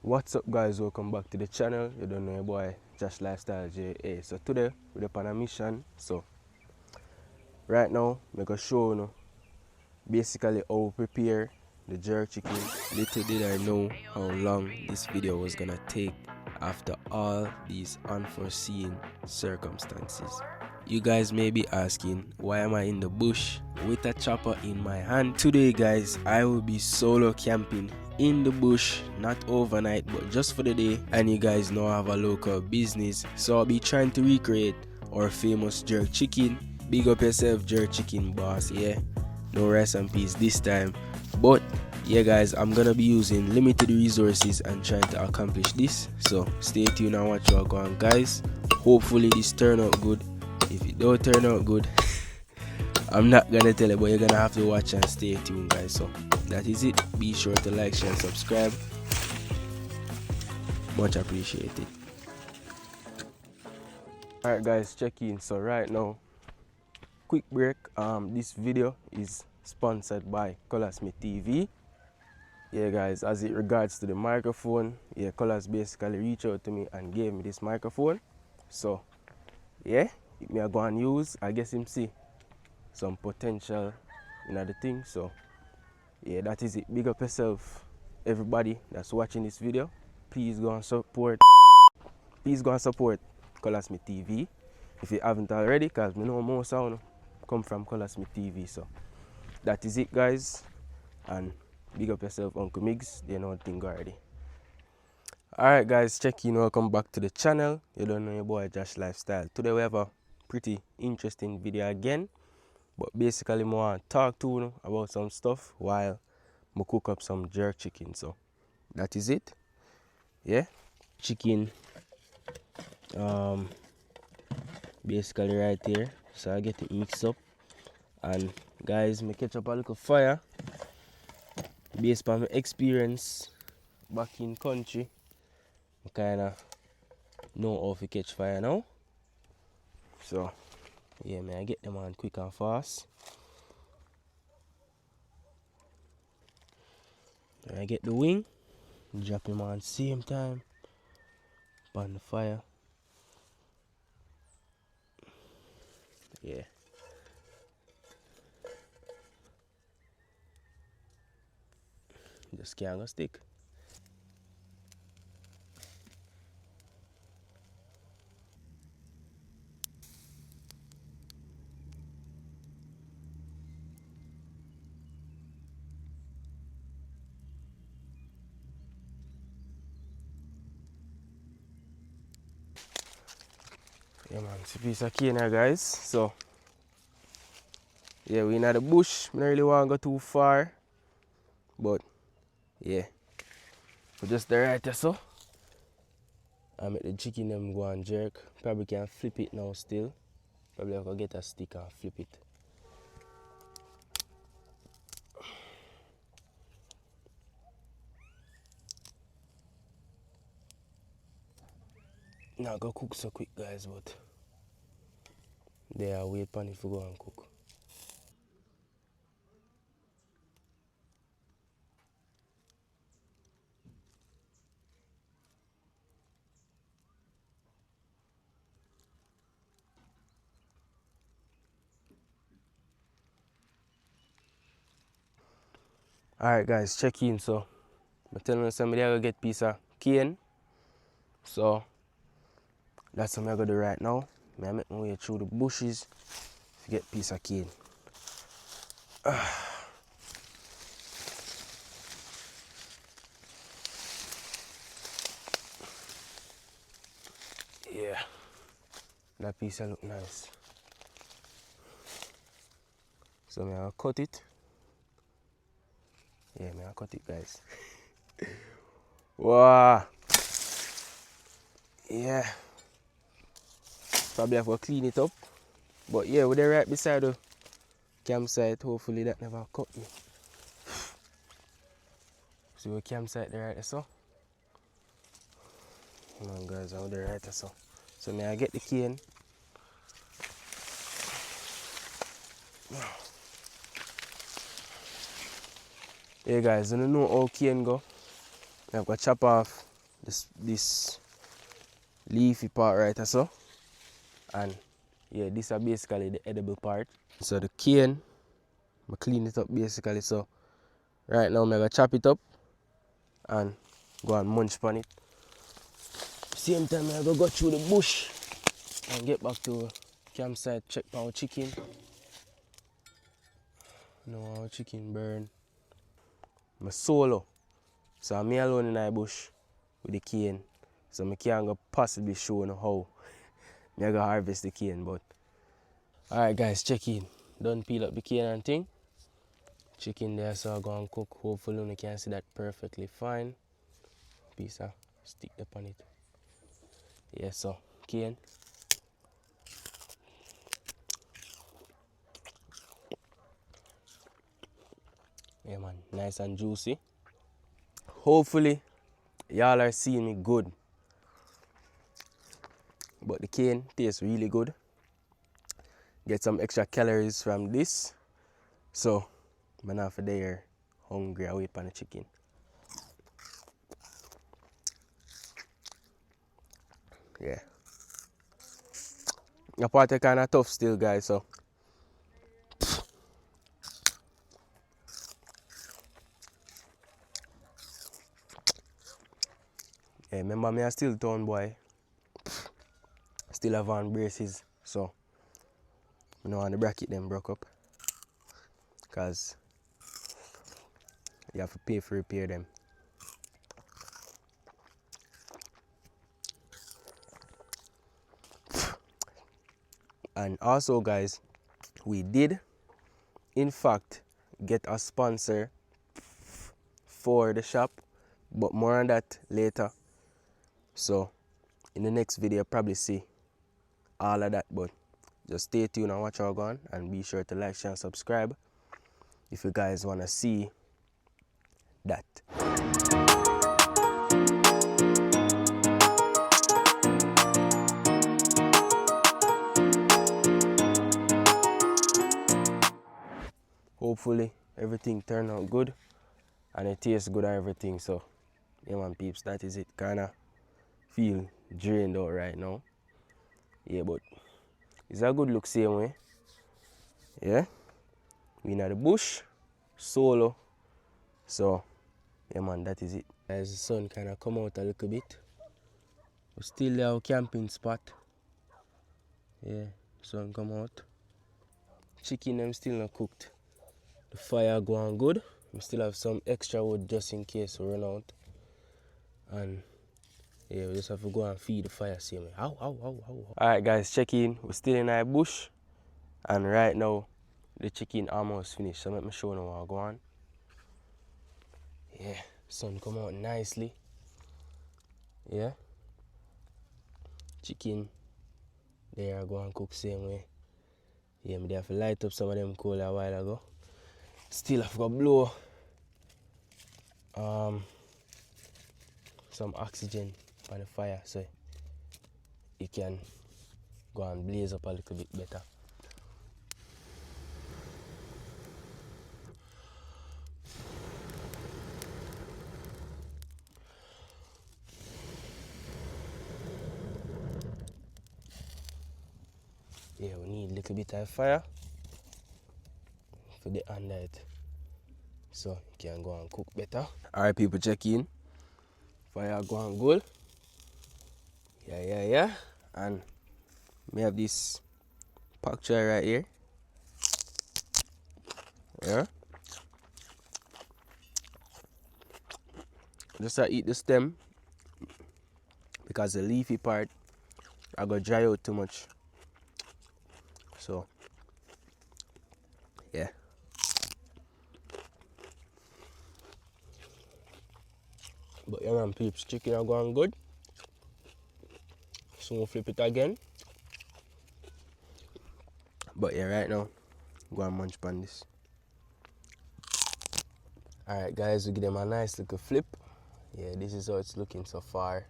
What's up guys, welcome back to the channel. You don't know your boy Josh Lifestyle JA. So today we're on a mission. So right now I'm gonna show you basically how we prepare the jerk chicken. Little did I know how long this video was gonna take after all these unforeseen circumstances. You guys may be asking, why am I in the bush with a chopper in my hand? Today guys, I will be solo camping in the bush, not overnight but just for the day. And you guys know I have a local business, so I'll be trying to recreate our famous jerk chicken. Big up yourself, jerk chicken boss. Yeah, no rice and peas this time, but yeah guys, I'm gonna be using limited resources and trying to accomplish this. So stay tuned and watch what going on guys. Hopefully this turn out good. If it don't turn out good, I'm not gonna tell you, but you're gonna have to watch and stay tuned guys. So that is it. Be sure to like, share and subscribe. Much appreciated. Alright guys, check in. So right now, quick break. This video is sponsored by Colaz TV. Yeah guys, as it regards to the microphone, yeah, Colaz basically reached out to me and gave me this microphone. So yeah, if me I go and use, I guess him see some potential in the thing. So yeah, that is it. Big up yourself, everybody that's watching this video. Please go and support Colaz TV if you haven't already, because me know most sound come from Colaz TV. So that is it guys, and big up yourself, Uncle Migs. They know the thing already. Alright guys, check in, welcome back to the channel. You don't know your boy Josh Lifestyle. Today we have a pretty interesting video again, but basically I want to talk to you about some stuff while I cook up some jerk chicken. So that is it. Yeah, chicken basically right here. So I get it mixed up, and guys, I catch up a little fire based on my experience back in country. I kinda know how to catch fire now. So yeah, man, I get them on quick and fast. And I get the wing, drop him on same time on the fire. Yeah. Just can't go stick. Yeah man, it's a piece of cane here guys. So yeah, we in the bush. I don't really want to go too far, but yeah, we just the right here, so I make the chicken them go and jerk. Probably can flip it now still. Probably I can get a stick and flip it. Not go cook so quick guys, but they are wait for it to go and cook. Alright guys, check in. So I'm telling you somebody I gotta get piece of cane. So that's what I'm gonna do right now. I make my way through the bushes to get piece of cane. Yeah, that piece look nice. So I'm gonna cut it. Yeah, I'm gonna cut it guys. Wow. Yeah. Probably have to clean it up. But yeah, we're right beside the campsite. Hopefully that never cut me. See the campsite there right there, so. Come on guys, I'm there right there, so. So may I get the cane. Hey guys, you don't know how cane go. I've got chop off this leafy part right so. And yeah, these are basically the edible part. So the cane, I clean it up basically. So right now I'm gonna chop it up and go and munch on it. Same time I'm gonna go through the bush and get back to campsite, check our chicken. No, our chicken burn. I'm solo. So I'm me alone in the bush with the cane. So I can't go possibly show you how I go harvest the cane, but alright guys, check in. Done peel up the cane and thing. Chicken there, so I go and cook. Hopefully you can see that perfectly fine. Piece of stick upon it. Yeah, so cane. Yeah man, nice and juicy. Hopefully y'all are seeing me good. But the cane tastes really good. Get some extra calories from this. So I'm not for there hungry. I wait for the chicken. Yeah. The part is kind of tough still, guys. So yeah, remember me, I still town boy. Still have on braces. So I don't want the bracket them broke up. Because you have to pay for repair them. And also guys, we did in fact get a sponsor for the shop, but more on that later. So in the next video you'll probably see all of that, but just stay tuned and watch our gun, and be sure to like, share and subscribe if you guys want to see that. Hopefully everything turned out good and it tastes good and everything. So yeah man peeps, that is it. Kinda feel drained out right now. Yeah, but it's a good look same way. Yeah, we in the bush solo. So yeah man, that is it. As the sun kinda come out a little bit, we're still our camping spot. Yeah, sun come out. Chicken them still not cooked. The fire going good. We still have some extra wood just in case we run out. And yeah, we just have to go and feed the fire same way. Ow, ow, ow, ow. Alright guys, check in. We're still in our bush. And right now, the chicken almost finished. So let me show you what go on. Yeah, sun come out nicely. Yeah. Chicken, they are going to cook same way. Yeah, me have to light up some of them coal a while ago. Still have to blow some oxygen on the fire so it can go and blaze up a little bit better. Yeah, we need a little bit of fire for the under it so it can go and cook better. Alright people, check in. Fire going good. Yeah. And we have this pak choi right here. Yeah. Just eat the stem because the leafy part I got dry out too much. So yeah. But yeah man peeps, chicken are going good. So we'll flip it again. But yeah, right now, go and munch on this. Alright guys, we give them a nice little flip. Yeah, this is how it's looking so far.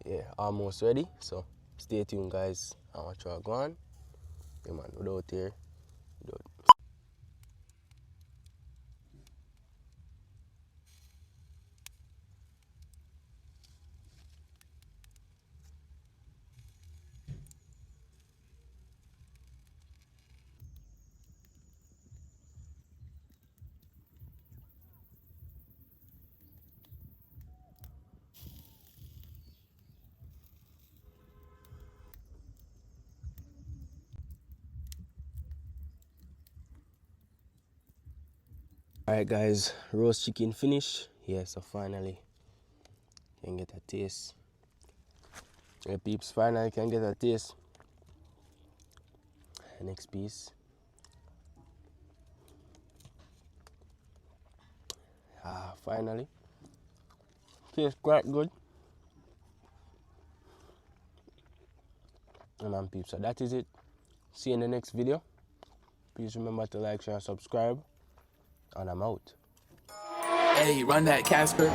Yeah, almost ready. So stay tuned guys and watch what go on. Yeah man, without here. Alright guys, roast chicken finish. Yeah, so finally can get a taste. Yeah, peeps, finally can get a taste. Next piece. Finally. Tastes quite good. And man peeps, so that is it. See you in the next video. Please remember to like, share, and subscribe. And I'm out. Hey, run that, Casper.